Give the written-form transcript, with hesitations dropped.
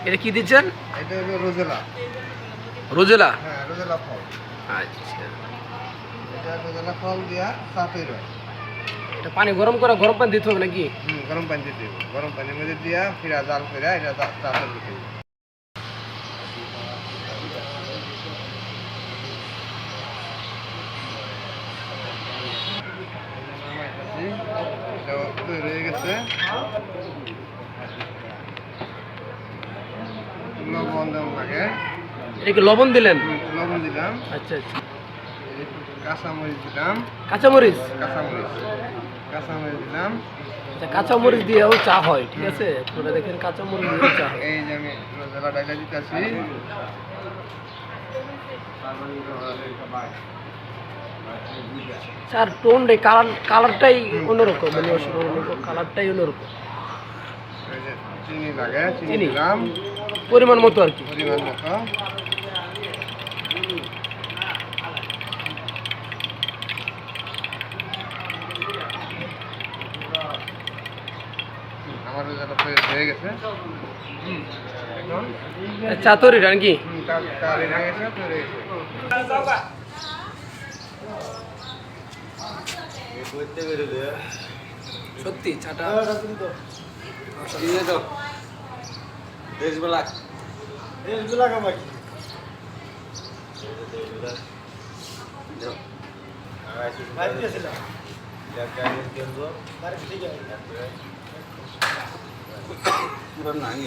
এটা কি দিচ্ছেন? এটা হলো রোজেলা। রোজেলা? হ্যাঁ, রোজেলা ফল। আচ্ছা, এটা রোজেলা ফল দিয়া চা তৈরি হয়। এটা পানি গরম করে গরম পানি দিতে হবে নাকি? গরম পানি দিতে হবে। গরম পানির মধ্যে দিয়া ফিরা জাল ফিরা এটা চা তৈরি করতে হবে। এটা তৈরি হয়ে গেছে। লবণ দেওয়া লাগে। এটা কি লবণ দিলেন? লবণ দিলাম। আচ্ছা আচ্ছা। কাঁচামরিচ দিলাম। কাঁচামরিচ? কাঁচামরিচ দিলাম। আচ্ছা, কাঁচামরিচ দিয়েও চা হয়, ঠিক আছে? আপনারা দেখেন কাঁচামরিচ দিয়েও চা হয়। এই যে আমি রোজেলা ডাইলা দিতেছি। চার টোন রে কালারটাই অন্যরকম, মানে কালারটাই অন্যরকম। এই যে চিনি লাগে, চিনি চিনি দিলাম পরিমাণ মতো আর কি। পরিমাণ মতো। আমার রোজেলা তৈরি হয়ে গেছে। এখন চা তৈরি নাকি? কারি হয়ে গেছে, তৈরি হয়ে গেছে। সত্যি চাটা পুরো নাই